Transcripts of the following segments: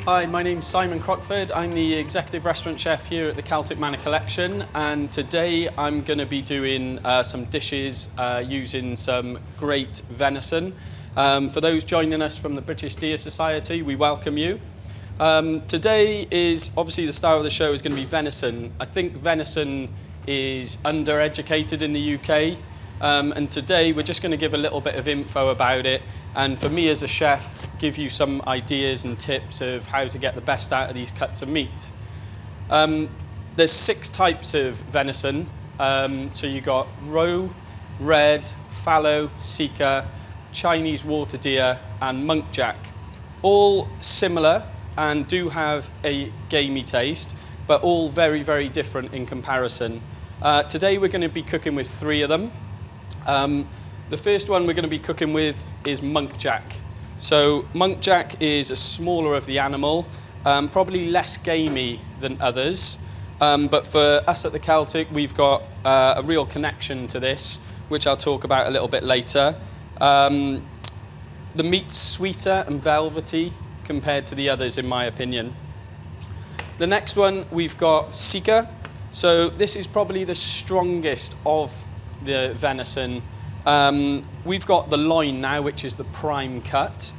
Hi, my name's Simon Crockford. I'm the executive restaurant chef here at the Celtic Collection, and today I'm going to be doing some dishes using some great venison. For those joining us from the British Deer Society, we welcome you. Today is obviously the star of the show is going to be venison. I think venison is undereducated in the UK, and today we're just going to give a little bit of info about it, and for me as a chef, give you some ideas and tips of how to get the best out of these cuts of meat. There's 6 types of venison. So you got roe, red, fallow, Sika, Chinese water deer, and munkjack. All similar and do have a gamey taste, but all very, very different in comparison. Today we're going to be cooking with 3 of them. The first one we're going to be cooking with is munkjack. So munkjack is a smaller of the animal, probably less gamey than others, but for us at the Celtic we've got a real connection to this, which I'll talk about a little bit later. The meat's sweeter and velvety compared to the others in my opinion. The next one we've got Sika. So this is probably the strongest of the venison. We've got the loin now, which is the prime cut,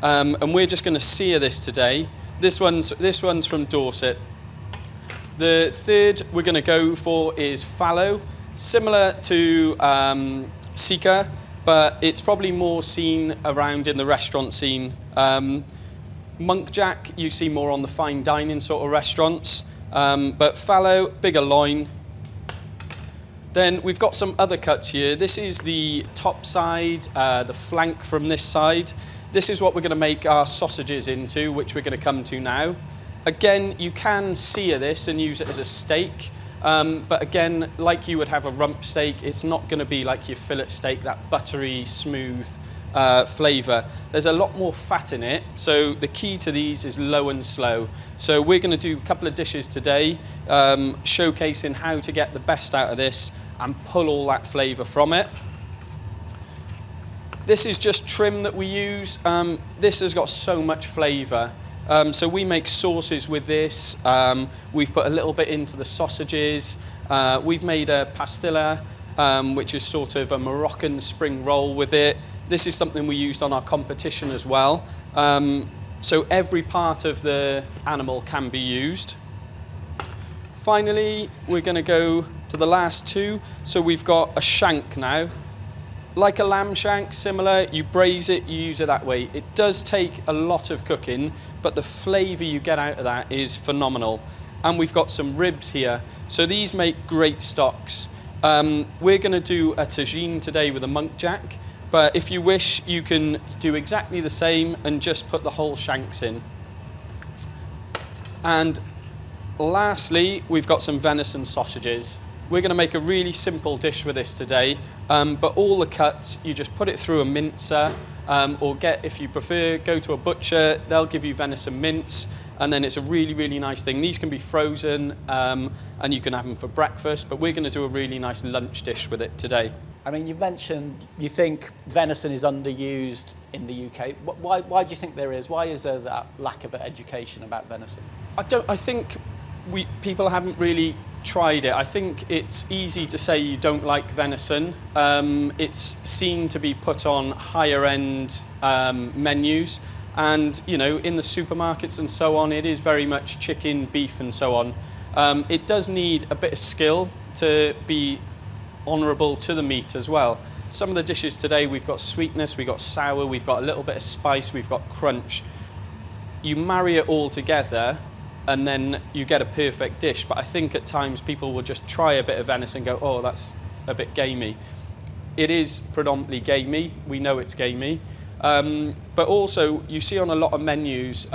and we're just going to sear this today. This one's from Dorset. The third we're going to go for is fallow, similar to Sika, but it's probably more seen around in the restaurant scene. Munkjack you see more on the fine dining sort of restaurants, but fallow, bigger loin. Then we've got some other cuts here. This is the top side, the flank from this side. This is what we're going to make our sausages into, which we're going to come to now. Again, you can sear this and use it as a steak, but again, like you would have a rump steak, it's not going to be like your fillet steak, that buttery, smooth flavour. There's a lot more fat in it, so the key to these is low and slow. So we're going to do a couple of dishes today, showcasing how to get the best out of this and pull all that flavour from it. This is just trim that we use. This has got so much flavour. So we make sauces with this. We've put a little bit into the sausages. We've made a pastilla, which is sort of a Moroccan spring roll with it. This is something we used on our competition as well. So every part of the animal can be used. Finally, we're going to go to the last 2. So we've got a shank now. Like a lamb shank, similar, you braise it, you use it that way. It does take a lot of cooking, but the flavour you get out of that is phenomenal. And we've got some ribs here. So these make great stocks. We're going to do a tagine today with a munkjack, but if you wish, you can do exactly the same and just put the whole shanks in. And lastly, we've got some venison sausages. We're going to make a really simple dish with this today, but all the cuts, you just put it through a mincer, or if you prefer, go to a butcher, they'll give you venison mince, and then it's a really, really nice thing. These can be frozen, and you can have them for breakfast, but we're going to do a really nice lunch dish with it today. I mean, you mentioned you think venison is underused in the UK. Why do you think there is? Why is there that lack of education about venison? I think people haven't really tried it. I think it's easy to say you don't like venison. It's seen to be put on higher end menus, and you know, in the supermarkets and so on, it is very much chicken, beef and so on. It does need a bit of skill to be honourable to the meat as well. Some of the dishes today, we've got sweetness, we've got sour, we've got a little bit of spice, we've got crunch. You marry it all together and then you get a perfect dish. But I think at times people will just try a bit of venison and go, oh, that's a bit gamey. It is predominantly gamey, we know it's gamey. But also, you see on a lot of menus,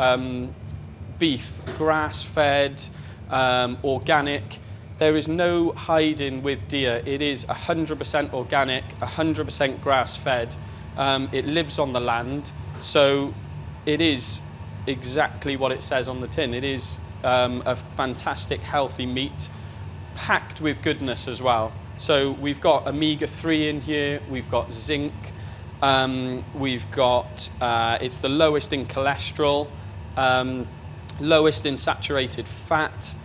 beef, grass-fed, organic. There is no hiding with deer. It is 100% organic, 100% grass-fed. It lives on the land, so it is exactly what it says on the tin. It is a fantastic, healthy meat, packed with goodness as well. So we've got omega-3 in here, we've got zinc, we've got, it's the lowest in cholesterol, lowest in saturated fat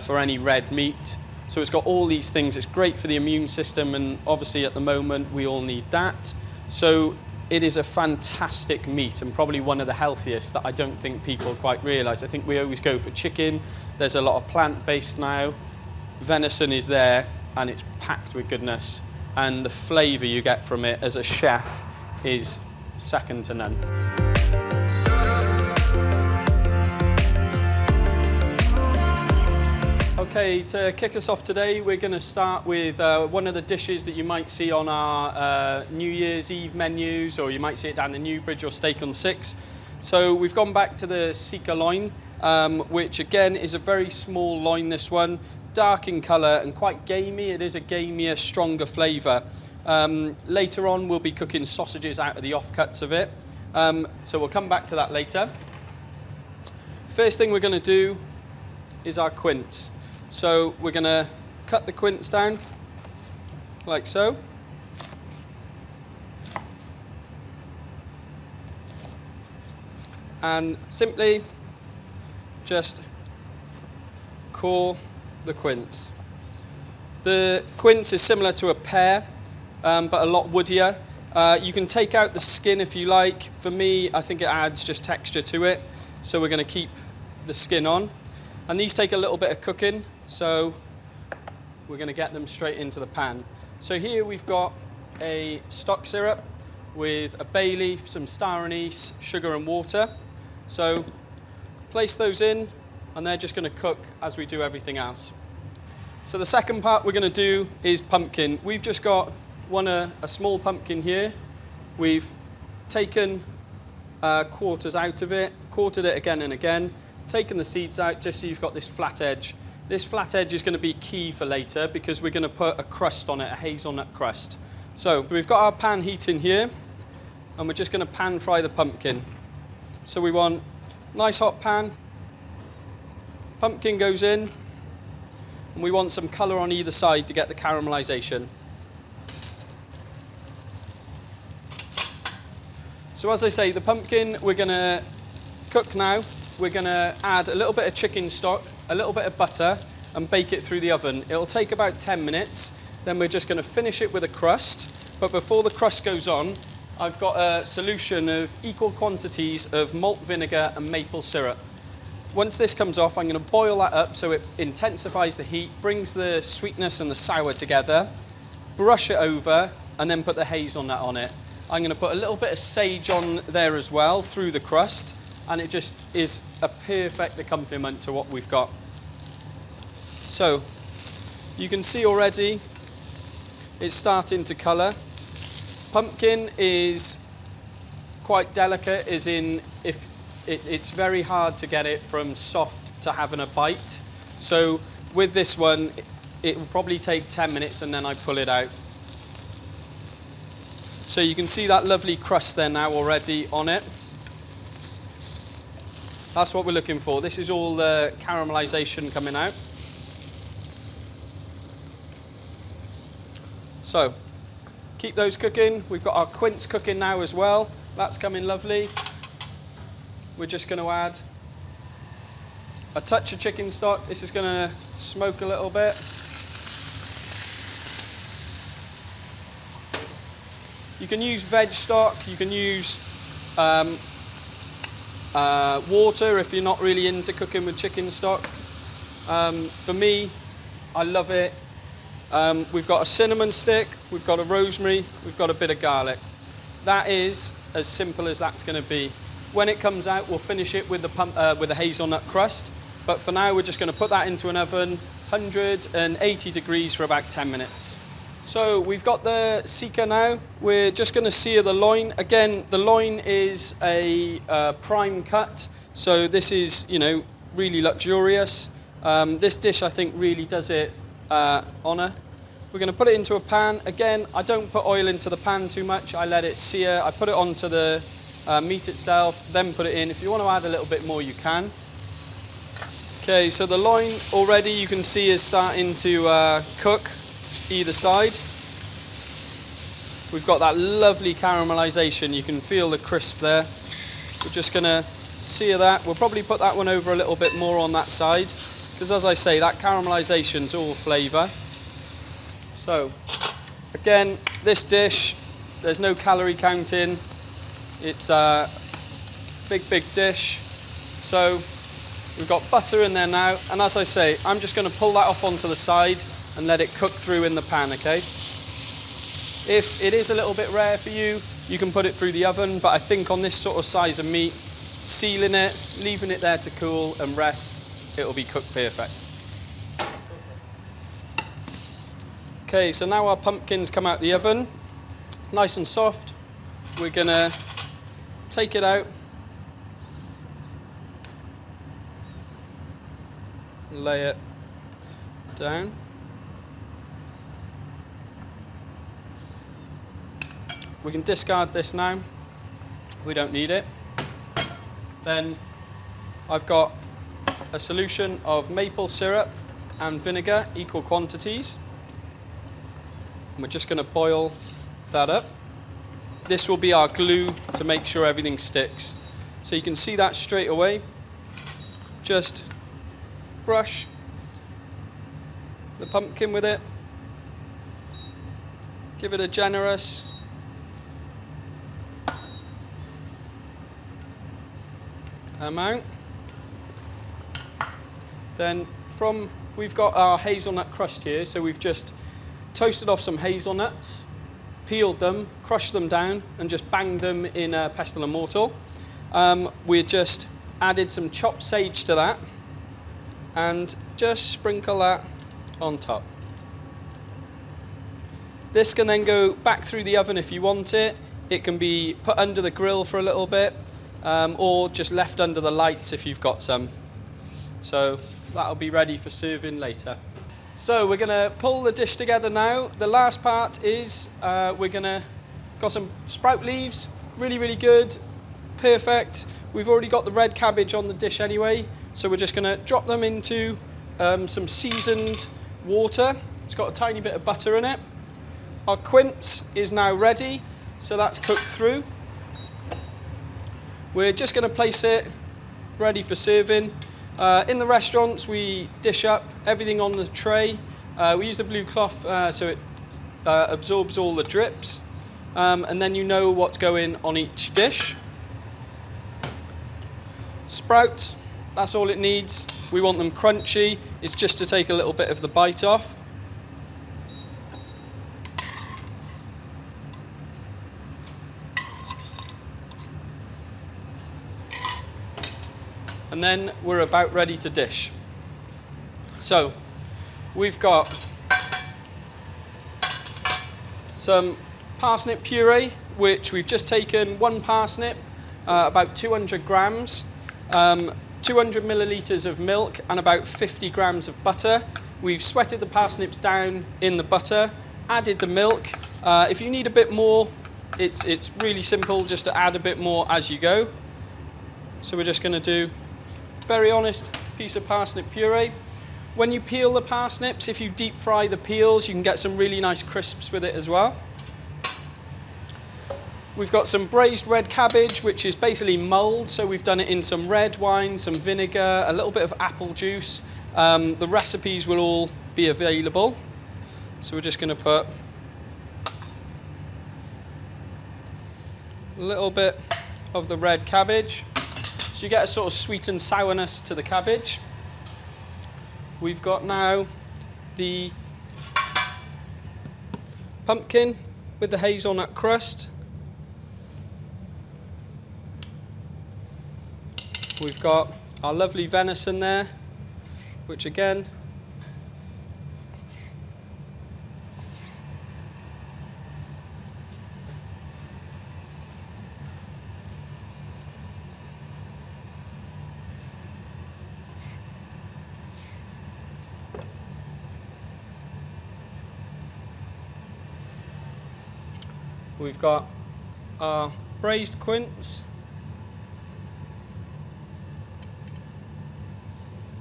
for any red meat. So it's got all these things. It's great for the immune system, and obviously at the moment we all need that. So it is a fantastic meat, and probably one of the healthiest that I don't think people quite realise. I think we always go for chicken. There's a lot of plant-based now. Venison is there, and it's packed with goodness. And the flavour you get from it as a chef is second to none. Okay, to kick us off today, we're going to start with one of the dishes that you might see on our New Year's Eve menus, or you might see it down the Newbridge or Steak on Six. So we've gone back to the Sika loin, which again is a very small loin, this one, dark in colour and quite gamey. It is a gamier, stronger flavour. Later on we'll be cooking sausages out of the offcuts of it, so we'll come back to that later. First thing we're going to do is our quince. So we're going to cut the quince down like so. And simply just core the quince. The quince is similar to a pear, but a lot woodier. You can take out the skin if you like. For me, I think it adds just texture to it. So we're going to keep the skin on. And these take a little bit of cooking, so we're going to get them straight into the pan. So here we've got a stock syrup with a bay leaf, some star anise, sugar and water. So place those in, and they're just going to cook as we do everything else. So the second part we're going to do is pumpkin. We've just got a small pumpkin here. We've taken quarters out of it, quartered it again and again, taken the seeds out just so you've got this flat edge. This flat edge is going to be key for later because we're going to put a crust on it, a hazelnut crust. So we've got our pan heating here, and we're just going to pan fry the pumpkin. So we want a nice hot pan, pumpkin goes in, and we want some colour on either side to get the caramelisation. So as I say, the pumpkin we're going to cook now. We're going to add a little bit of chicken stock, a little bit of butter, and bake it through the oven. It'll take about 10 minutes. Then we're just going to finish it with a crust. But before the crust goes on, I've got a solution of equal quantities of malt vinegar and maple syrup. Once this comes off, I'm going to boil that up so it intensifies the heat, brings the sweetness and the sour together, brush it over, and then put the hazelnut on it. I'm going to put a little bit of sage on there as well through the crust, and it just is a perfect accompaniment to what we've got. So you can see already it's starting to colour. Pumpkin is quite delicate, as in it's very hard to get it from soft to having a bite. So with this one, it will probably take 10 minutes and then I pull it out. So you can see that lovely crust there now already on it. That's what we're looking for. This is all the caramelisation coming out. So, keep those cooking. We've got our quince cooking now as well. That's coming lovely. We're just going to add a touch of chicken stock. This is going to smoke a little bit. You can use veg stock. You can use water if you're not really into cooking with chicken stock. For me, I love it. We've got a cinnamon stick, we've got a rosemary, we've got a bit of garlic. That is as simple as that's going to be. When it comes out, we'll finish it with the hazelnut crust. But for now, we're just going to put that into an oven, 180 degrees for about 10 minutes. So we've got the Sika now. We're just going to sear the loin. Again, the loin is a prime cut, so this is, really luxurious. This dish, I think, really does it honour. We're going to put it into a pan. Again, I don't put oil into the pan too much. I let it sear. I put it onto the meat itself, then put it in. If you want to add a little bit more, you can. Okay, so the loin already you can see is starting to cook either side. We've got that lovely caramelisation. You can feel the crisp there. We're just going to sear that. We'll probably put that one over a little bit more on that side, because as I say, that caramelisation's all flavour. So, again, this dish, there's no calorie counting. It's a big dish. So, we've got butter in there now, and as I say, I'm just going to pull that off onto the side and let it cook through in the pan, okay? If it is a little bit rare for you, you can put it through the oven, but I think on this sort of size of meat, sealing it, leaving it there to cool and rest, it'll be cooked perfect. Okay, so now our pumpkin's come out the oven, it's nice and soft. We're gonna take it out, lay it down. We can discard this now, we don't need it. Then I've got a solution of maple syrup and vinegar, equal quantities. And we're just going to boil that up. This will be our glue to make sure everything sticks. So you can see that straight away. Just brush the pumpkin with it. Give it a generous amount. Then we've got our hazelnut crust here, so we've just toasted off some hazelnuts, peeled them, crushed them down, and just banged them in a pestle and mortar. We just added some chopped sage to that, and just sprinkle that on top. This can then go back through the oven if you want it. It can be put under the grill for a little bit, or just left under the lights if you've got some. So that'll be ready for serving later. So we're going to pull the dish together now. The last part is got some sprout leaves, really good, perfect. We've already got the red cabbage on the dish anyway, so we're just going to drop them into some seasoned water. It's got a tiny bit of butter in it. Our quince is now ready, so that's cooked through. We're just going to place it ready for serving. In the restaurants, we dish up everything on the tray. We use the blue cloth so it absorbs all the drips, and then you know what's going on each dish. Sprouts, that's all it needs. We want them crunchy. It's just to take a little bit of the bite off. And then we're about ready to dish. So we've got some parsnip puree, which we've just taken one parsnip, about 200 grams, 200 millilitres of milk and about 50 grams of butter. We've sweated the parsnips down in the butter, added the milk. If you need a bit more, it's really simple just to add a bit more as you go. So we're just going to do very honest piece of parsnip puree. When you peel the parsnips, if you deep fry the peels, you can get some really nice crisps with it as well. We've got some braised red cabbage, which is basically mulled, so we've done it in some red wine, some vinegar, a little bit of apple juice. The recipes will all be available. So we're just going to put a little bit of the red cabbage. So you get a sort of sweet and sourness to the cabbage. We've got now the pumpkin with the hazelnut crust. We've got our lovely venison there, which again, we've got our braised quince,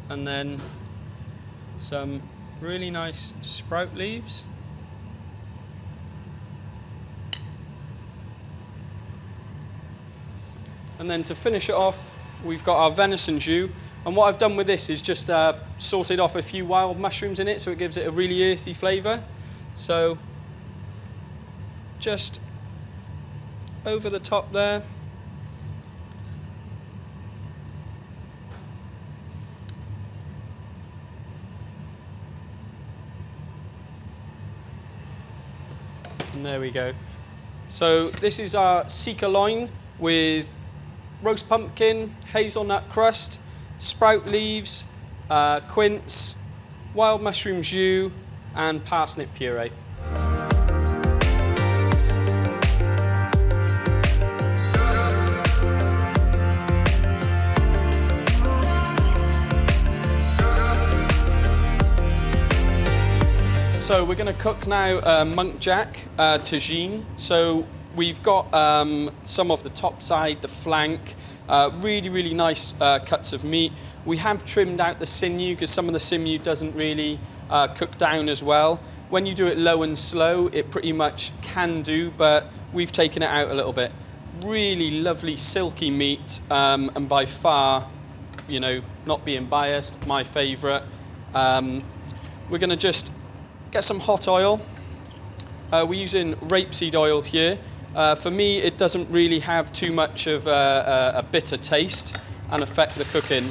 and then some really nice sprout leaves. And then to finish it off, we've got our venison jus. And what I've done with this is just sauteed off a few wild mushrooms in it, so it gives it a really earthy flavour. So just over the top there. And there we go. So this is our Sika loin with roast pumpkin, hazelnut crust, sprout leaves, quince, wild mushroom jus, and parsnip puree. So we're going to cook now muntjac tagine. So we've got some of the top side, the flank, really nice cuts of meat. We have trimmed out the sinew because some of the sinew doesn't really cook down as well. When you do it low and slow, it pretty much can do, but we've taken it out a little bit. Really lovely silky meat, and by far, you know, not being biased, my favourite. We're going to just get some hot oil. We're using rapeseed oil here. For me, it doesn't really have too much of a bitter taste and affect the cooking.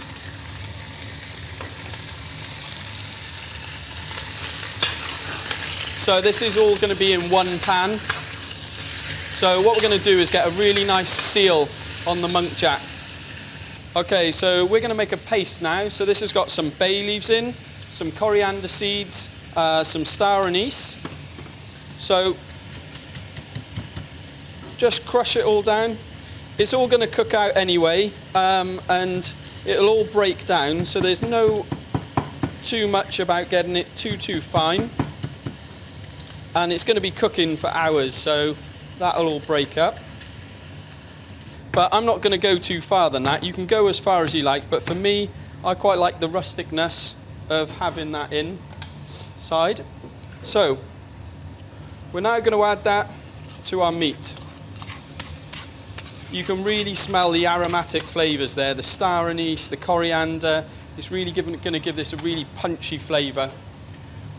So this is all going to be in one pan. So what we're going to do is get a really nice seal on the muntjac. Okay, so we're going to make a paste now. So this has got some bay leaves in, some coriander seeds, some star anise. So just crush it all down. It's all going to cook out anyway, and it'll all break down, so there's no too much about getting it too fine. And it's going to be cooking for hours, so that'll all break up. But I'm not going to go too far than that. You can go as far as you like, but for me, I quite like the rusticness of having that inside. So we're now going to add that to our meat. You can really smell the aromatic flavours there, the star anise, the coriander. It's really going to give this a really punchy flavour.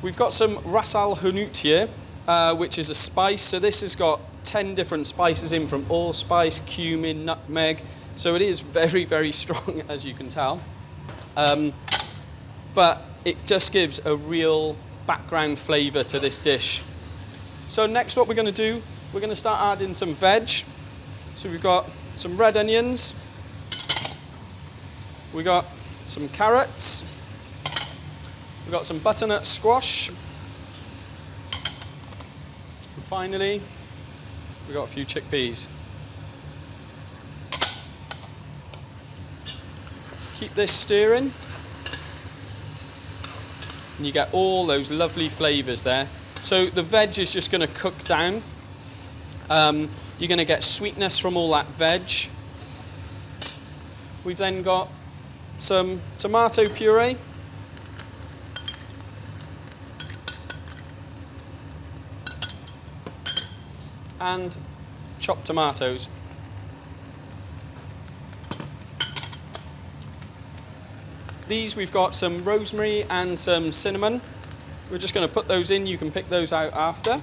We've got some ras al hanout here, which is a spice. So this has got 10 different spices in, from allspice, cumin, nutmeg. So it is very strong, as you can tell. But it just gives a real background flavour to this dish. So next what we're going to do, we're going to start adding some veg. So we've got some red onions, we've got some carrots, we've got some butternut squash, and finally we've got a few chickpeas. Keep this stirring, and you get all those lovely flavours there. So the veg is just going to cook down. You're going to get sweetness from all that veg. We've then got some tomato puree. And chopped tomatoes. These we've got some rosemary and some cinnamon. We're just going to put those in. You can pick those out after.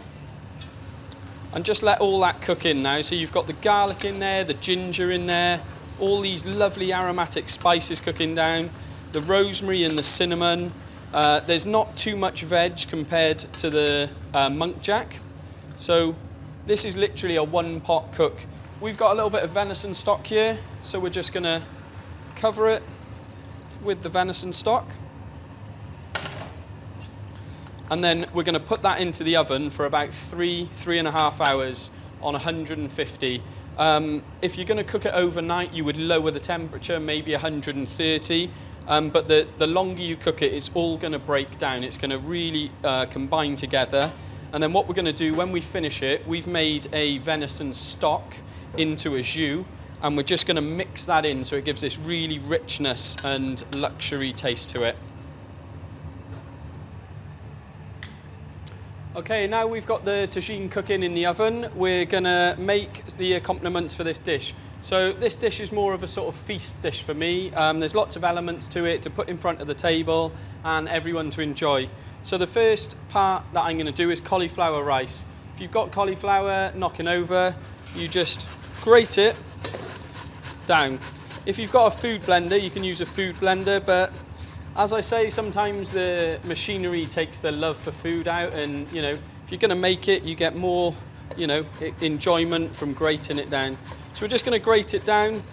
And just let all that cook in now. So you've got the garlic in there, the ginger in there, all these lovely aromatic spices cooking down, the rosemary and the cinnamon. There's not too much veg compared to the muntjac. So this is literally a one-pot cook. We've got a little bit of venison stock here, so we're just going to cover it with the venison stock. And then we're going to put that into the oven for about 3.5 hours on 150. If you're going to cook it overnight, you would lower the temperature, maybe 130. But the longer you cook it, it's all going to break down. It's going to really combine together. And then what we're going to do when we finish it, we've made a venison stock into a jus, and we're just going to mix that in so it gives this really richness and luxury taste to it. Okay, now we've got the tagine cooking in the oven, we're gonna make the accompaniments for this dish. So this dish is more of a sort of feast dish for me. There's lots of elements to it to put in front of the table and everyone to enjoy. So the first part that I'm gonna do is cauliflower rice. If you've got cauliflower knocking over, you just grate it down. If you've got a food blender, you can use a food blender, but as I say, sometimes the machinery takes the love for food out, and you know, if you're going to make it, you get more, you know, enjoyment from grating it down. So we're just going to grate it down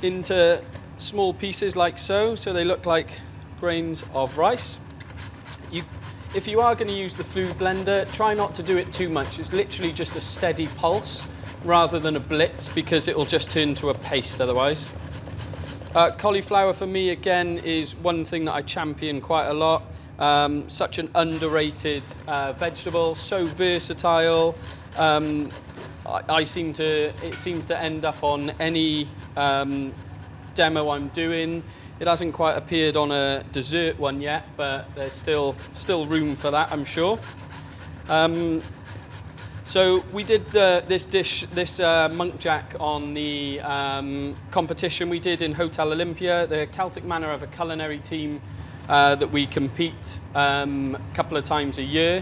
into small pieces like so they look like grains of rice. If you are going to use the food blender, try not to do it too much. It's literally just a steady pulse rather than a blitz, because it will just turn to a paste otherwise. Cauliflower for me, again, is one thing that I champion quite a lot. Such an underrated vegetable, so versatile. It seems to end up on any demo I'm doing. It hasn't quite appeared on a dessert one yet, but there's still room for that, I'm sure. So we did this muntjac on the competition we did in Hotel Olympia. The Celtic Manor have a culinary team that we compete a couple of times a year.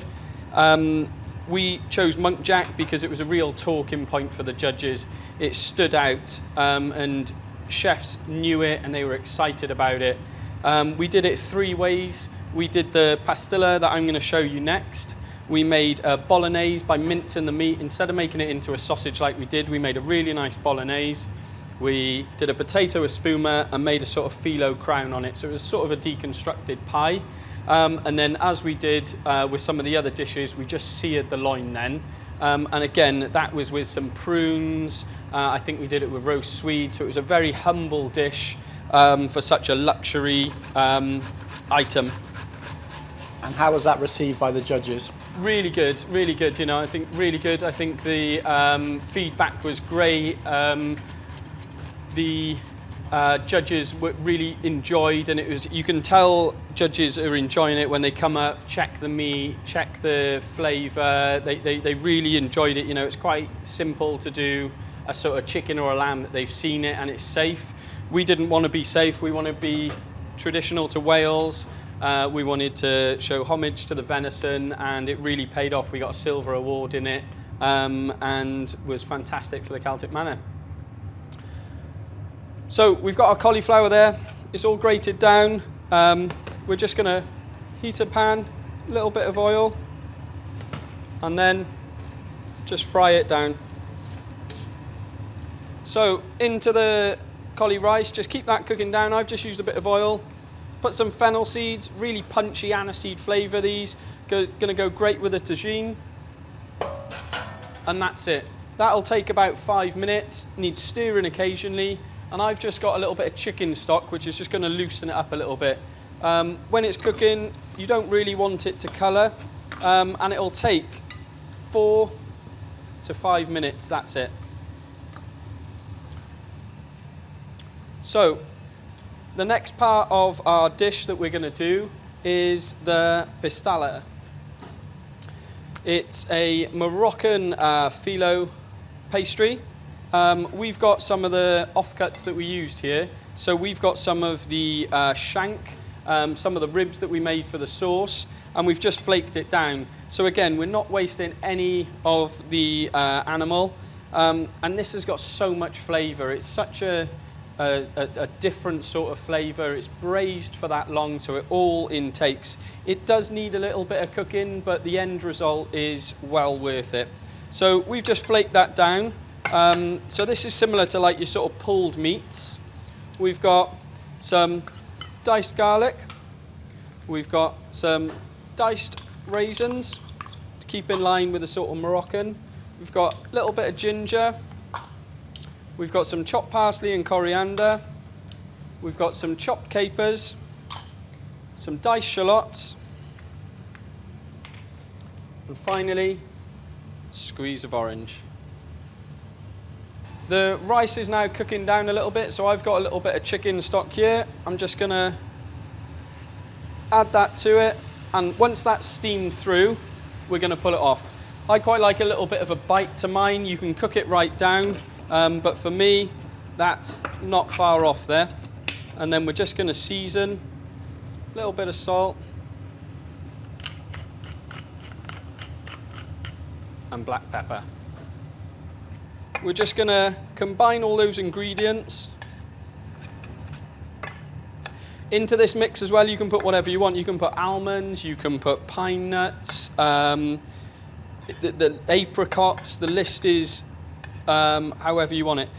We chose muntjac because it was a real talking point for the judges. It stood out and chefs knew it and they were excited about it. We did it 3 ways. We did the pastilla that I'm going to show you next. We made a bolognese by mincing the meat. Instead of making it into a sausage like we did, we made a really nice bolognese. We did a potato espuma and made a sort of phyllo crown on it. So it was sort of a deconstructed pie. And then, as we did with some of the other dishes, we just seared the loin then. And again, that was with some prunes. I think we did it with roast swede. So it was a very humble dish for such a luxury item. And how was that received by the judges? Really good, really good. You know, I think really good. I think the feedback was great. The judges were really enjoyed, and it was, you can tell judges are enjoying it when they come up, check the meat, check the flavour. They really enjoyed it. You know, it's quite simple to do a sort of chicken or a lamb that they've seen it and it's safe. We didn't want to be safe. We want to be traditional to Wales. We wanted to show homage to the venison, and it really paid off. We got a silver award in it, and was fantastic for the Celtic Manor. So we've got our cauliflower there. It's all grated down. We're just going to heat a pan, a little bit of oil, and then just fry it down. So into the cauli rice, just keep that cooking down. I've just used a bit of oil. Put some fennel seeds, really punchy aniseed flavour these. Going to go great with the tagine. And that's it. That'll take about 5 minutes. Needs stirring occasionally. And I've just got a little bit of chicken stock, which is just going to loosen it up a little bit. When it's cooking, you don't really want it to colour. And it'll take 4 to 5 minutes, that's it. So, the next part of our dish that we're going to do is the pastilla. It's a Moroccan phyllo pastry. We've got some of the offcuts that we used here. So we've got some of the shank, some of the ribs that we made for the sauce, and we've just flaked it down. So again, we're not wasting any of the animal, and this has got so much flavour. It's such a different sort of flavour. It's braised for that long, so it all intakes. It does need a little bit of cooking, but the end result is well worth it. So we've just flaked that down. So this is similar to like your sort of pulled meats. We've got some diced garlic. We've got some diced raisins to keep in line with the sort of Moroccan. We've got a little bit of ginger. We've got some chopped parsley and coriander. We've got some chopped capers, some diced shallots, and finally, a squeeze of orange. The rice is now cooking down a little bit, so I've got a little bit of chicken stock here. I'm just going to add that to it. And once that's steamed through, we're going to pull it off. I quite like a little bit of a bite to mine. You can cook it right down, but for me, that's not far off there. And then we're just going to season, a little bit of salt, and black pepper. We're just going to combine all those ingredients. Into this mix as well, you can put whatever you want. You can put almonds, you can put pine nuts, the apricots, the list is however you want it.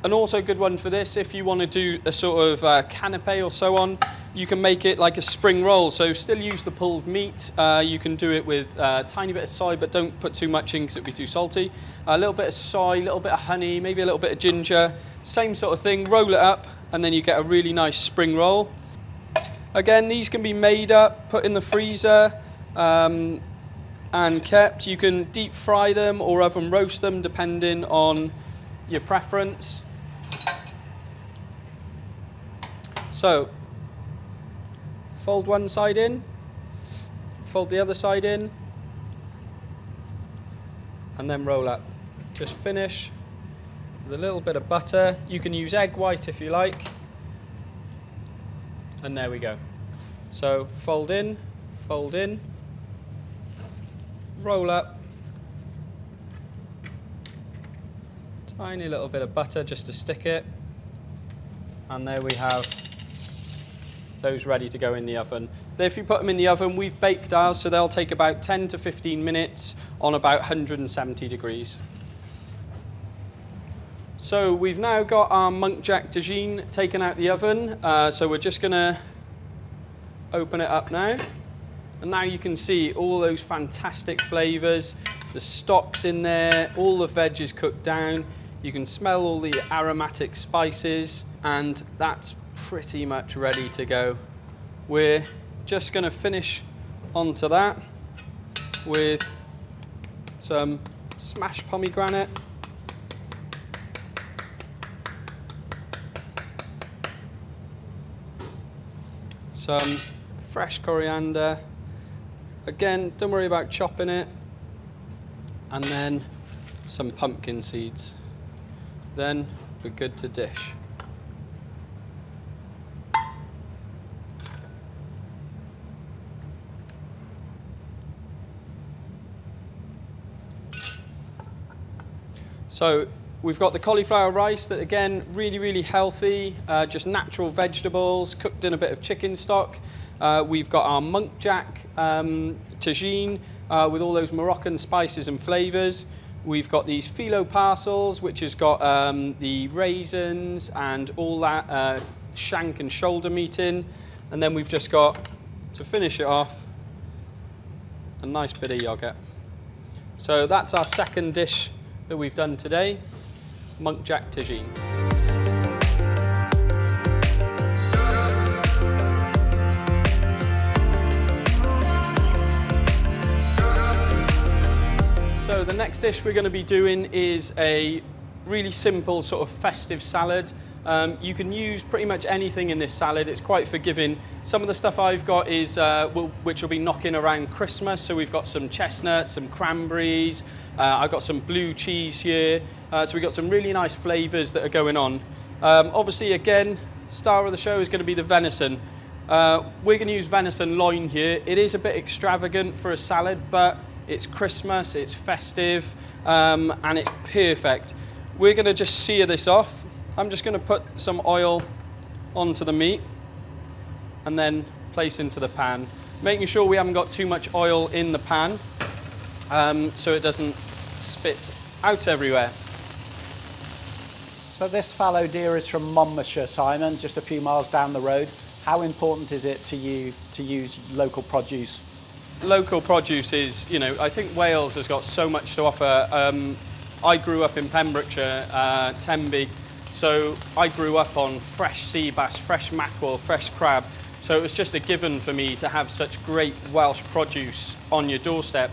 And also a good one for this, if you want to do a sort of canapé or so on, you can make it like a spring roll. So still use the pulled meat. You can do it with a tiny bit of soy, but don't put too much in because it'll be too salty. A little bit of soy, a little bit of honey, maybe a little bit of ginger. Same sort of thing, roll it up, and then you get a really nice spring roll. Again, these can be made up, put in the freezer, and kept. You can deep fry them or oven roast them depending on your preference. So, fold one side in, fold the other side in, and then roll up. Just finish with a little bit of butter. You can use egg white if you like. And there we go. So fold in, roll up, tiny little bit of butter just to stick it, and there we have those ready to go in the oven. If you put them in the oven, we've baked ours, so they'll take about 10 to 15 minutes on about 170 degrees. So we've now got our muntjac tagine taken out the oven, so we're just going to open it up now. And now you can see all those fantastic flavours, the stock's in there, all the veg is cooked down, you can smell all the aromatic spices, and that's pretty much ready to go. We're just going to finish onto that with some smashed pomegranate, some fresh coriander. Again, don't worry about chopping it. And then some pumpkin seeds. Then we're good to dish. So we've got the cauliflower rice that, again, really, really healthy, just natural vegetables, cooked in a bit of chicken stock. We've got our muntjac tagine with all those Moroccan spices and flavours. We've got these phyllo parcels, which has got the raisins and all that shank and shoulder meat in. And then we've just got, to finish it off, a nice bit of yoghurt. So that's our second dish that we've done today, muntjac tagine. So the next dish we're going to be doing is a really simple sort of festive salad. You can use pretty much anything in this salad, it's quite forgiving. Some of the stuff I've got is, which will be knocking around Christmas, so we've got some chestnut, some cranberries, I've got some blue cheese here, so we've got some really nice flavours that are going on. Obviously, again, star of the show is going to be the venison. We're going to use venison loin here. It is a bit extravagant for a salad, but it's Christmas, it's festive, and it's perfect. We're going to just sear this off. I'm just going to put some oil onto the meat and then place into the pan, making sure we haven't got too much oil in the pan so it doesn't spit out everywhere. So this fallow deer is from Monmouthshire, Simon, just a few miles down the road. How important is it to you to use local produce? Local produce is, you know, I think Wales has got so much to offer. I grew up in Pembrokeshire, Tenby, so I grew up on fresh sea bass, fresh mackerel, fresh crab. So it was just a given for me to have such great Welsh produce on your doorstep.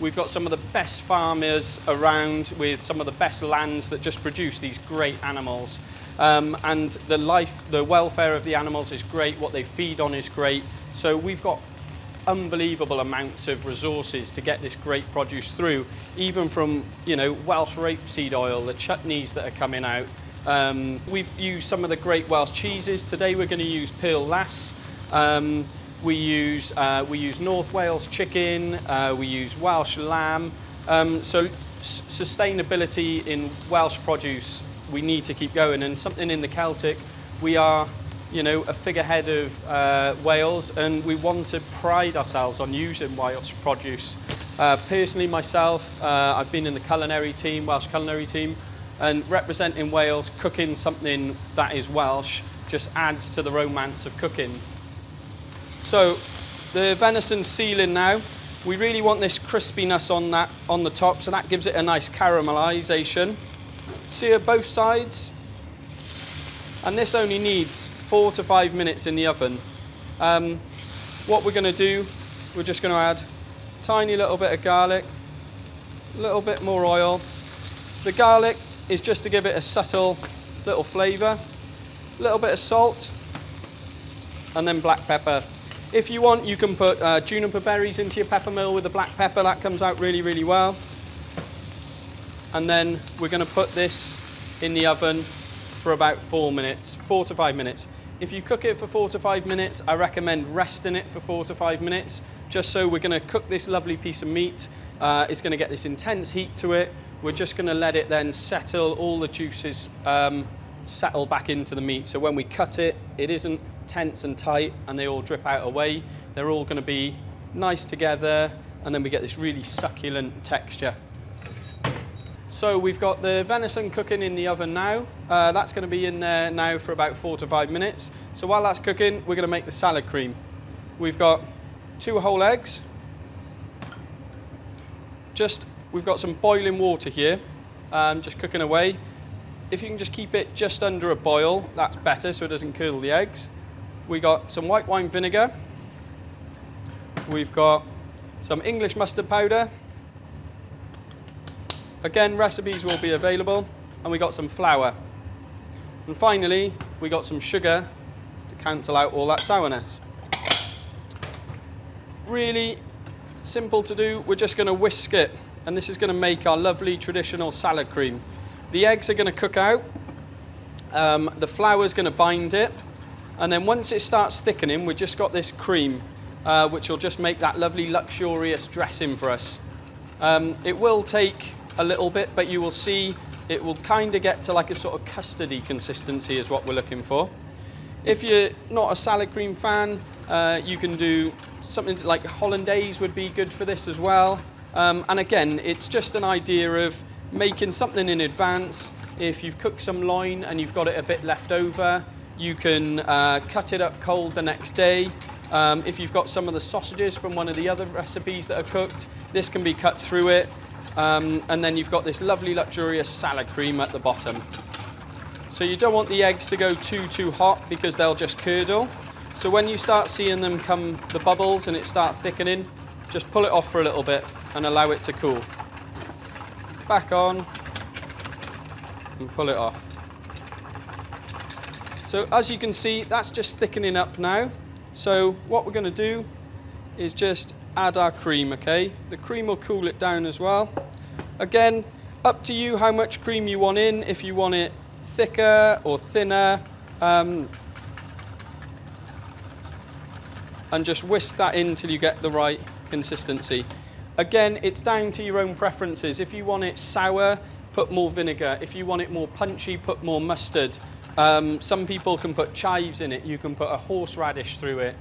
We've got some of the best farmers around with some of the best lands that just produce these great animals. And the welfare of the animals is great, what they feed on is great. So we've got unbelievable amounts of resources to get this great produce through, even from, you know, Welsh rapeseed oil, the chutneys that are coming out. We've used some of the great Welsh cheeses. Today we're going to use Pearl Lass. We use North Wales chicken, we use Welsh lamb. So sustainability in Welsh produce, we need to keep going. And something in the Celtic, we are, you know, a figurehead of Wales, and we want to pride ourselves on using Welsh produce. Personally, myself, I've been in the culinary team, Welsh culinary team, and representing Wales, cooking something that is Welsh just adds to the romance of cooking. So the venison sealing now, we really want this crispiness on the top, so that gives it a nice caramelization. Sear both sides, and this only needs 4 to 5 minutes in the oven. What we're going to do, we're just going to add a tiny little bit of garlic, a little bit more oil. The garlic is just to give it a subtle little flavour, a little bit of salt, and then black pepper. If you want, you can put juniper berries into your pepper mill with the black pepper. That comes out really, really well. And then we're going to put this in the oven for about 4 to 5 minutes. If you cook it for 4 to 5 minutes, I recommend resting it for 4 to 5 minutes, just so we're going to cook this lovely piece of meat. It's going to get this intense heat to it. We're just going to let it then settle, all the juices settle back into the meat. So when we cut it, it isn't tense and tight and they all drip out away. They're all going to be nice together, and then we get this really succulent texture. So we've got the venison cooking in the oven now. That's going to be in there now for about 4 to 5 minutes. So while that's cooking, we're going to make the salad cream. We've got 2 whole eggs. We've got some boiling water here, just cooking away. If you can just keep it just under a boil, that's better so it doesn't curdle the eggs. We got some white wine vinegar. We've got some English mustard powder. Again, recipes will be available. And we got some flour. And finally, we got some sugar to cancel out all that sourness. Really simple to do. We're just going to whisk it, and this is going to make our lovely traditional salad cream. The eggs are going to cook out. The flour is going to bind it. And then once it starts thickening, we've just got this cream, which will just make that lovely luxurious dressing for us. It will take a little bit, but you will see it will kind of get to like a sort of custardy consistency is what we're looking for. If you're not a salad cream fan, you can do something like hollandaise would be good for this as well. And again, it's just an idea of making something in advance. If you've cooked some loin and you've got it a bit left over, you can cut it up cold the next day. If you've got some of the sausages from one of the other recipes that are cooked, this can be cut through it. And then you've got this lovely luxurious salad cream at the bottom. So you don't want the eggs to go too hot because they'll just curdle. So when you start seeing them come, the bubbles, and it start thickening, just pull it off for a little bit and allow it to cool. Back on and pull it off. So as you can see, that's just thickening up now. So what we're going to do is just add our cream, okay? The cream will cool it down as well. Again, up to you how much cream you want in, if you want it thicker or thinner. And just whisk that in till you get the right consistency. Again, it's down to your own preferences. If you want it sour, put more vinegar. If you want it more punchy, put more mustard. Some people can put chives in it. You can put a horseradish through it.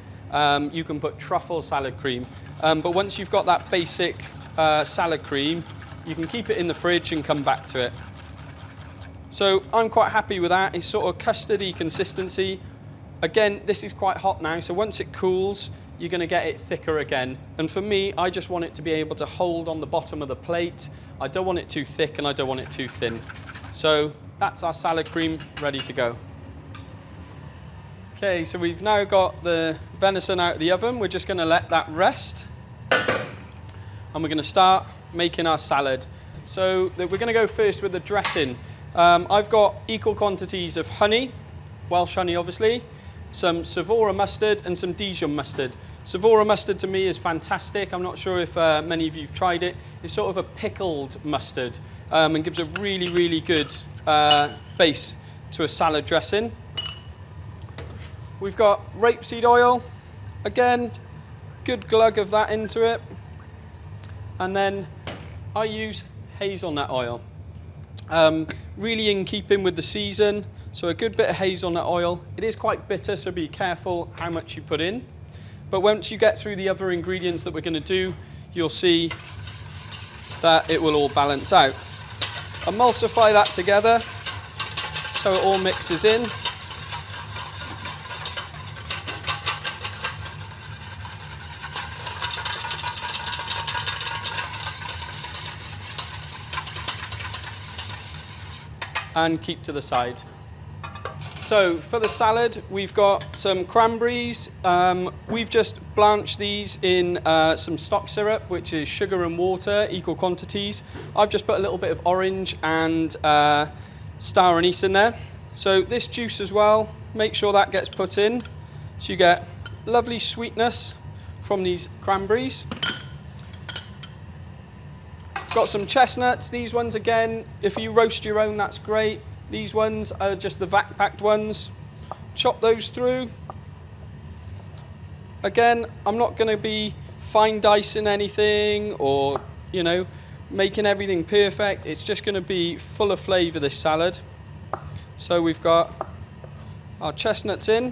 You can put truffle salad cream. But once you've got that basic salad cream, you can keep it in the fridge and come back to it. So I'm quite happy with that. It's sort of custardy consistency. Again, this is quite hot now, so once it cools, you're going to get it thicker again. And for me, I just want it to be able to hold on the bottom of the plate. I don't want it too thick and I don't want it too thin. So that's our salad cream ready to go. Okay, so we've now got the venison out of the oven. We're just going to let that rest. And we're going to start making our salad. So we're going to go first with the dressing. I've got equal quantities of honey, Welsh honey obviously, some Savora mustard and some Dijon mustard. Savora mustard to me is fantastic. I'm not sure if many of you have tried it. It's sort of a pickled mustard and gives a really, really good base to a salad dressing. We've got rapeseed oil. Again, good glug of that into it. And then I use hazelnut oil. Really in keeping with the season, so a good bit of hazelnut oil. It is quite bitter, so be careful how much you put in. But once you get through the other ingredients that we're going to do, you'll see that it will all balance out. Emulsify that together so it all mixes in. And keep to the side. So for the salad, we've got some cranberries. We've just blanched these in some stock syrup, which is sugar and water, equal quantities. I've just put a little bit of orange and star anise in there. So this juice as well, make sure that gets put in. So you get lovely sweetness from these cranberries. Got some chestnuts. These ones, again, if you roast your own, that's great. These ones are just the vac-packed ones. Chop those through. Again, I'm not going to be fine dicing anything or, you know, making everything perfect. It's just going to be full of flavour, this salad. So we've got our chestnuts in.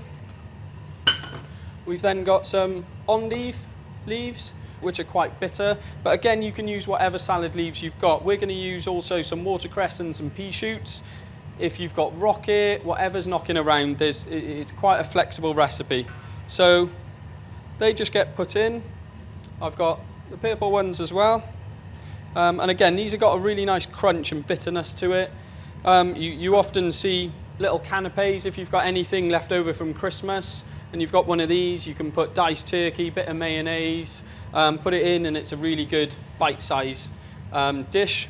We've then got some endive leaves, which are quite bitter, but again, you can use whatever salad leaves you've got. We're going to use also some watercress and some pea shoots. If you've got rocket, whatever's knocking around, it's quite a flexible recipe. So they just get put in. I've got the purple ones as well. And again, these have got a really nice crunch and bitterness to it. You often see little canapes if you've got anything left over from Christmas and you've got one of these, you can put diced turkey, bit of mayonnaise, put it in, and it's a really good bite-size dish.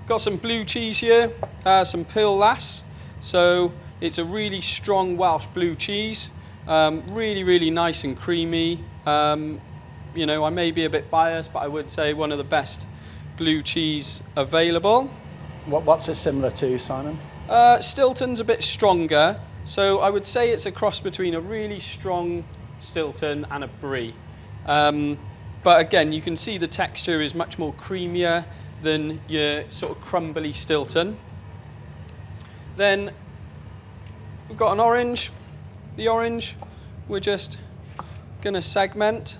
Got some blue cheese here, some Pearl Lass. So it's a really strong Welsh blue cheese, really, really nice and creamy. You know, I may be a bit biased, but I would say one of the best blue cheese available. What's it similar to, Simon? Stilton's a bit stronger, so I would say it's a cross between a really strong Stilton and a Brie. But again, you can see the texture is much more creamier than your sort of crumbly Stilton. Then we've got an orange. The orange, we're just going to segment.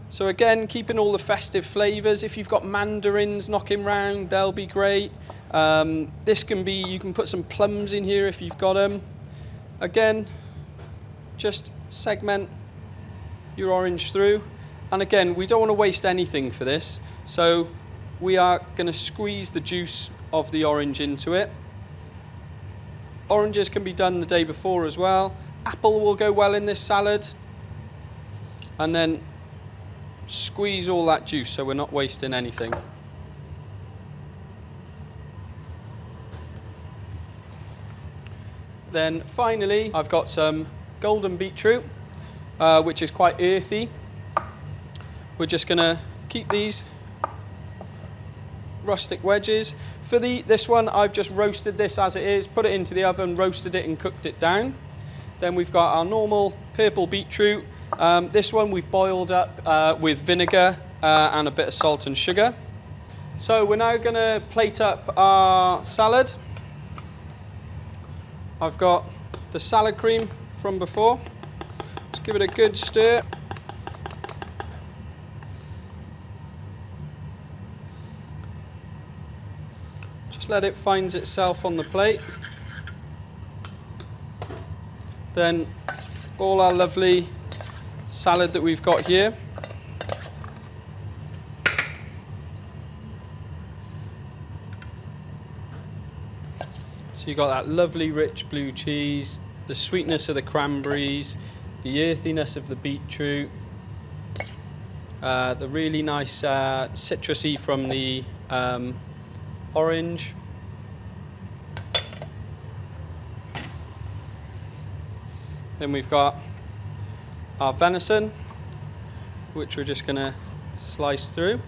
So again, keeping all the festive flavours. If you've got mandarins knocking round, they'll be great. This can be, you can put some plums in here if you've got them. Again, just segment your orange through. And again, we don't want to waste anything for this. So we are going to squeeze the juice of the orange into it. Oranges can be done the day before as well. Apple will go well in this salad. And then squeeze all that juice so we're not wasting anything. Then finally, I've got some golden beetroot, which is quite earthy. We're just going to keep these rustic wedges. For this one, I've just roasted this as it is, put it into the oven, roasted it and cooked it down. Then we've got our normal purple beetroot. This one we've boiled up with vinegar and a bit of salt and sugar. So we're now going to plate up our salad. I've got the salad cream from before. Let's give it a good stir. Just let it find itself on the plate. Then all our lovely salad that we've got here. So you've got that lovely rich blue cheese, the sweetness of the cranberries, the earthiness of the beetroot, the really nice citrusy from the orange. Then we've got our venison, which we're just going to slice through.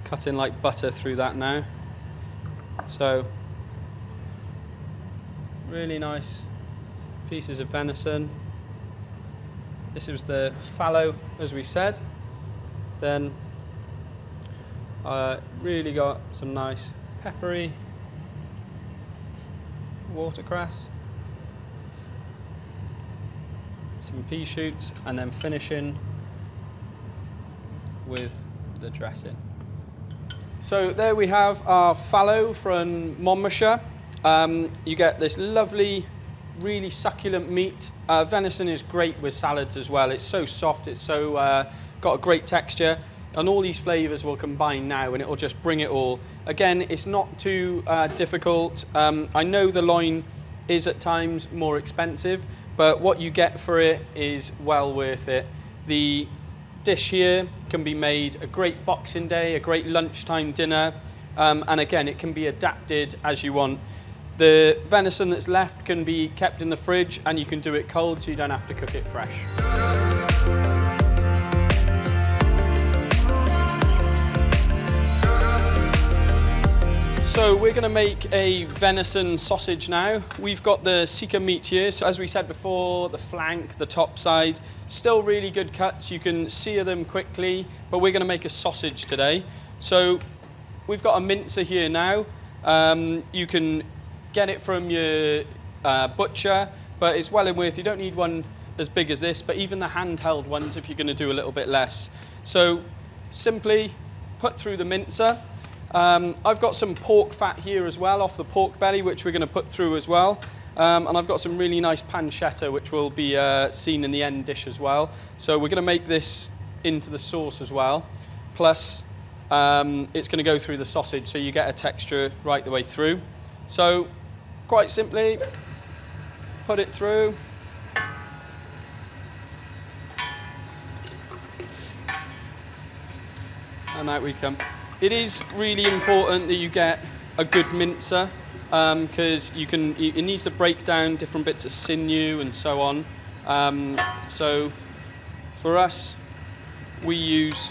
Cut in like butter through that now. So, really nice pieces of venison. This is the fallow, as we said. Then really got some nice peppery watercress, some pea shoots, and then finishing with the dressing. So there we have our fallow from Monmouthshire. You get this lovely, really succulent meat. Venison is great with salads as well. It's so soft, it's so got a great texture, and all these flavours will combine now and it will just bring it all. Again, it's not too difficult. I know the loin is at times more expensive, but what you get for it is well worth it. The dish here can be made a great Boxing Day, a great lunchtime dinner, and again, it can be adapted as you want. The venison that's left can be kept in the fridge and you can do it cold so you don't have to cook it fresh. So we're going to make a venison sausage now. We've got the Sika meat here, so as we said before, the flank, the top side, still really good cuts. You can sear them quickly, but we're going to make a sausage today. So we've got a mincer here now. You can get it from your butcher, but it's well worth. You don't need one as big as this, but even the handheld ones if you're going to do a little bit less. So simply put through the mincer. I've got some pork fat here as well off the pork belly, which we're going to put through as well. And I've got some really nice pancetta, which will be seen in the end dish as well. So we're going to make this into the sauce as well. Plus, it's going to go through the sausage, so you get a texture right the way through. So, quite simply, put it through. And out we come. It is really important that you get a good mincer, because it needs to break down different bits of sinew and so on. So for us, we use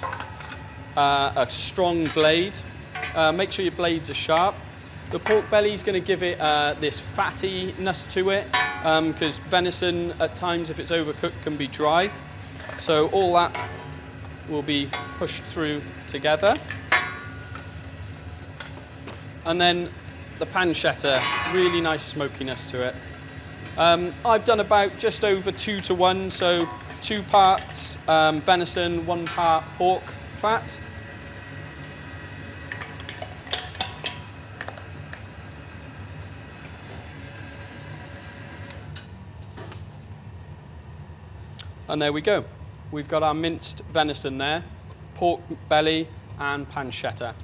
a strong blade. Make sure your blades are sharp. The pork belly is going to give it this fattiness to it, because venison at times, if it's overcooked, can be dry. So all that will be pushed through together. And then the pancetta, really nice smokiness to it. I've done about just over 2 to 1, so 2 parts venison, 1 part pork fat. And there we go. We've got our minced venison there, pork belly and pancetta.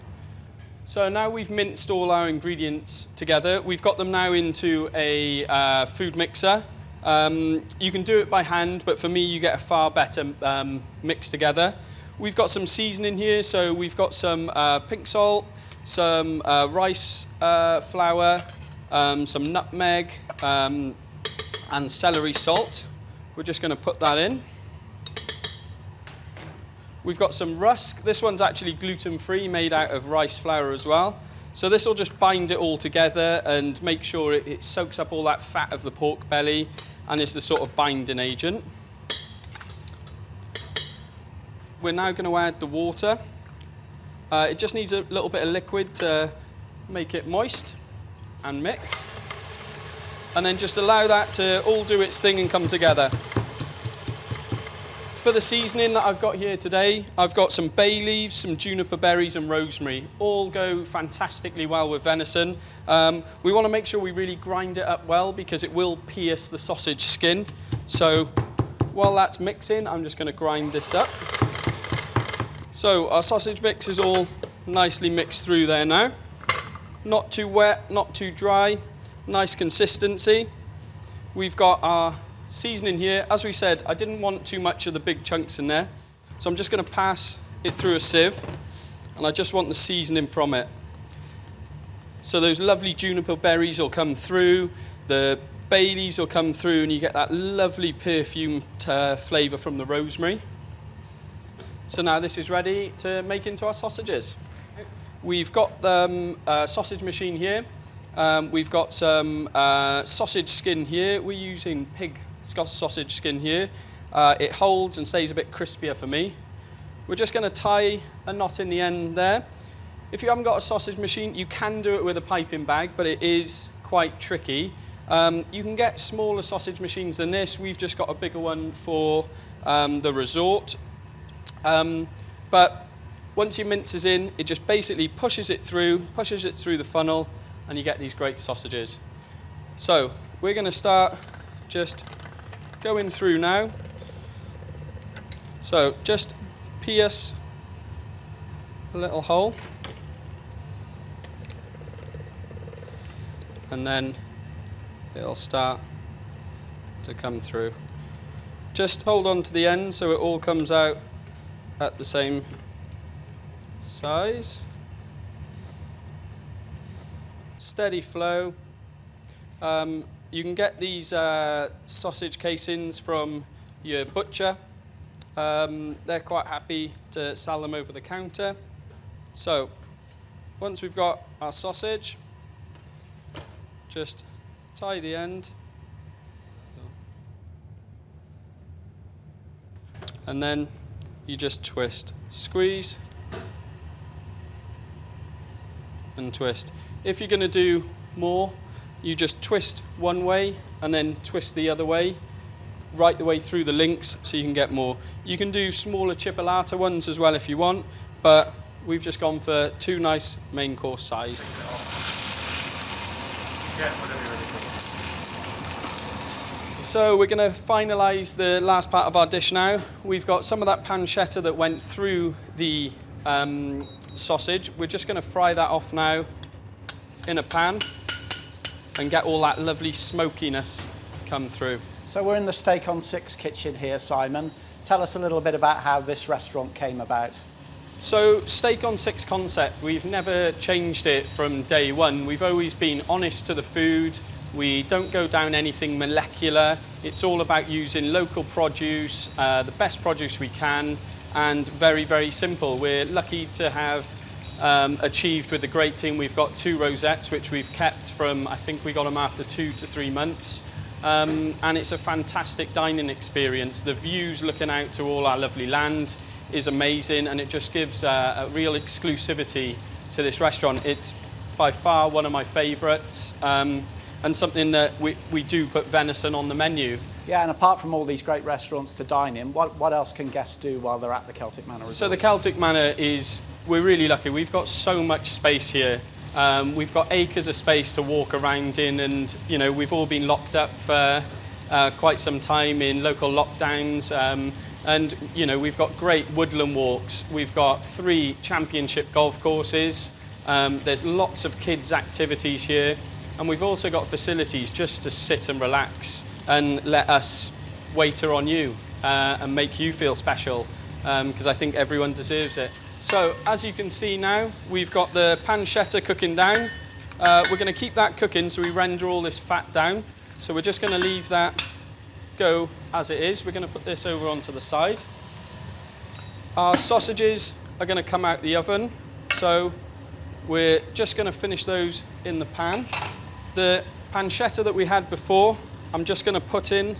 So now we've minced all our ingredients together. We've got them now into a food mixer. You can do it by hand, but for me, you get a far better mix together. We've got some seasoning here, so we've got some pink salt, some rice flour, some nutmeg, and celery salt. We're just going to put that in. We've got some rusk. This one's actually gluten-free, made out of rice flour as well. So this will just bind it all together and make sure it soaks up all that fat of the pork belly and is the sort of binding agent. We're now going to add the water. It just needs a little bit of liquid to make it moist and mix. And then just allow that to all do its thing and come together. For the seasoning that I've got here today, I've got some bay leaves, some juniper berries and rosemary. All go fantastically well with venison. We want to make sure we really grind it up well because it will pierce the sausage skin. So while that's mixing, I'm just going to grind this up. So our sausage mix is all nicely mixed through there now. Not too wet, not too dry, nice consistency. We've got our seasoning here. As we said, I didn't want too much of the big chunks in there, so I'm just going to pass it through a sieve, and I just want the seasoning from it. So those lovely juniper berries will come through, the bay leaves will come through, and you get that lovely perfumed flavour from the rosemary. So now this is ready to make into our sausages. We've got the sausage machine here. We've got some sausage skin here. We're using pig sausage skin here. It holds and stays a bit crispier for me. We're just going to tie a knot in the end there. If you haven't got a sausage machine, you can do it with a piping bag, but it is quite tricky. You can get smaller sausage machines than this. We've just got a bigger one for the resort. But once your mince is in, it just basically pushes it through the funnel, and you get these great sausages. So we're going to start just going through now. So just pierce a little hole, and then it'll start to come through. Just hold on to the end so it all comes out at the same size. Steady flow. You can get these sausage casings from your butcher. They're quite happy to sell them over the counter. So once we've got our sausage, just tie the end, and then you just twist, squeeze, and twist. If you're going to do more, you just twist one way and then twist the other way, right the way through the links so you can get more. You can do smaller chipolata ones as well if you want, but we've just gone for 2 nice main course size. So we're going to finalise the last part of our dish now. We've got some of that pancetta that went through the sausage. We're just going to fry that off now in a pan and get all that lovely smokiness come through. So we're in the Steak on 6 kitchen here, Simon. Tell us a little bit about how this restaurant came about. So Steak on 6 concept, we've never changed it from day one. We've always been honest to the food. We don't go down anything molecular. It's all about using local produce, the best produce we can, and very, very simple. We're lucky to have achieved with the great team. We've got 2 rosettes, which we've kept from, I think we got them after 2 to 3 months. And it's a fantastic dining experience. The views looking out to all our lovely land is amazing, and it just gives a real exclusivity to this restaurant. It's by far one of my favourites, and something that we do put venison on the menu. Yeah, and apart from all these great restaurants to dine in, what else can guests do while they're at the Celtic Manor Resort? So the Celtic Manor we're really lucky. We've got so much space here. We've got acres of space to walk around in, and we've all been locked up for quite some time in local lockdowns. And we've got great woodland walks. We've got 3 championship golf courses. There's lots of kids' activities here. And we've also got facilities just to sit and relax and let us waiter on you and make you feel special, because I think everyone deserves it. So as you can see now, we've got the pancetta cooking down. We're going to keep that cooking so we render all this fat down. So we're just going to leave that go as it is. We're going to put this over onto the side. Our sausages are going to come out the oven. So we're just going to finish those in the pan. The pancetta that we had before, I'm just going to put in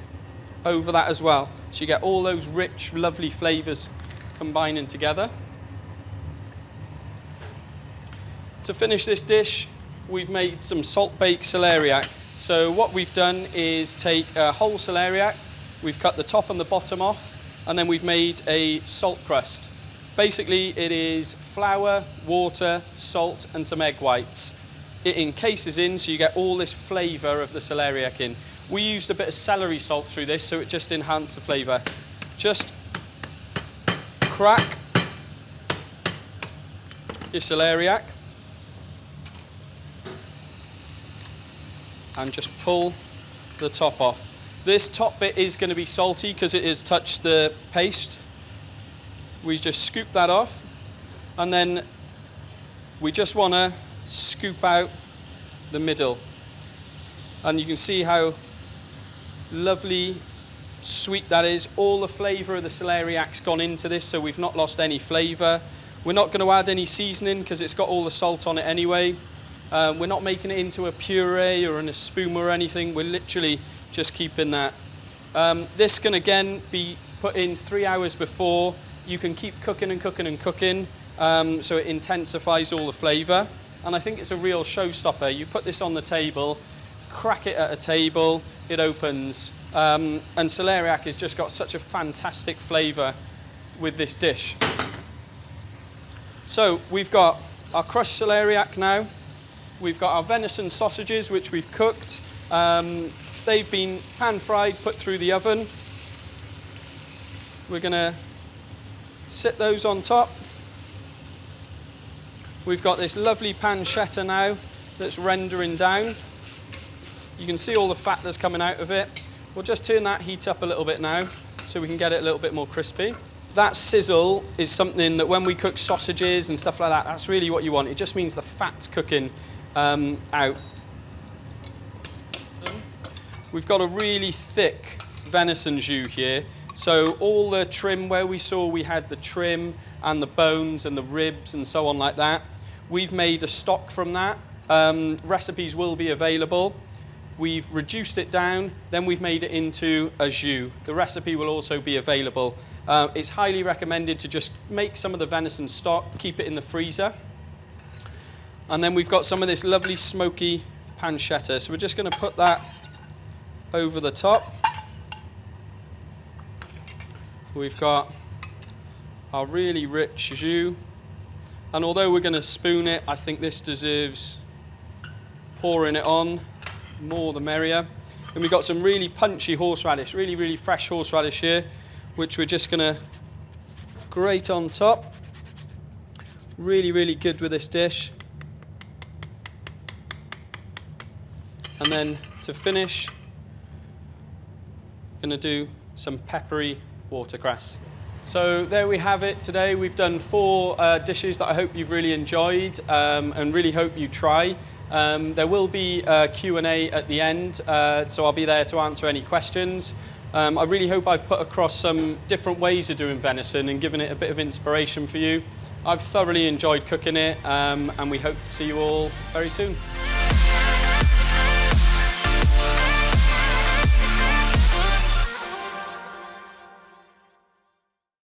over that as well. So you get all those rich, lovely flavours combining together. To finish this dish, we've made some salt-baked celeriac. So what we've done is take a whole celeriac, we've cut the top and the bottom off, and then we've made a salt crust. Basically, it is flour, water, salt, and some egg whites. It encases in, so you get all this flavour of the celeriac in. We used a bit of celery salt through this, so it just enhanced the flavour. Just crack your celeriac and just pull the top off. This top bit is going to be salty because it has touched the paste. We just scoop that off, and then we just want to scoop out the middle. And you can see how lovely sweet that is. All the flavour of the celeriac's gone into this, so we've not lost any flavour. We're not going to add any seasoning because it's got all the salt on it anyway. We're not making it into a puree or in a spoon or anything. We're literally just keeping that. This can again be put in 3 hours before. You can keep cooking and cooking and cooking, so it intensifies all the flavour. And I think it's a real showstopper. You put this on the table, crack it at a table, it opens. And celeriac has just got such a fantastic flavour with this dish. So we've got our crushed celeriac now. We've got our venison sausages, which we've cooked. They've been pan-fried, put through the oven. We're going to sit those on top. We've got this lovely pancetta now that's rendering down. You can see all the fat that's coming out of it. We'll just turn that heat up a little bit now so we can get it a little bit more crispy. That sizzle is something that when we cook sausages and stuff like that, that's really what you want. It just means the fat's cooking out. We've got a really thick venison jus here. So all the trim, where we saw we had the trim and the bones and the ribs and so on like that, we've made a stock from that. Recipes will be available. We've reduced it down, then we've made it into a jus. The recipe will also be available. It's highly recommended to just make some of the venison stock, keep it in the freezer. And then we've got some of this lovely smoky pancetta. So we're just going to put that over the top. We've got our really rich jus. And although we're going to spoon it, I think this deserves pouring it on. More the merrier. And we've got some really punchy horseradish, really, really fresh horseradish here, which we're just going to grate on top. Really, really good with this dish. And then to finish, I'm going to do some peppery watercress. So there we have it today. We've done 4 dishes that I hope you've really enjoyed and really hope you try. There will be a Q&A at the end, so I'll be there to answer any questions. I really hope I've put across some different ways of doing venison and given it a bit of inspiration for you. I've thoroughly enjoyed cooking it, and we hope to see you all very soon.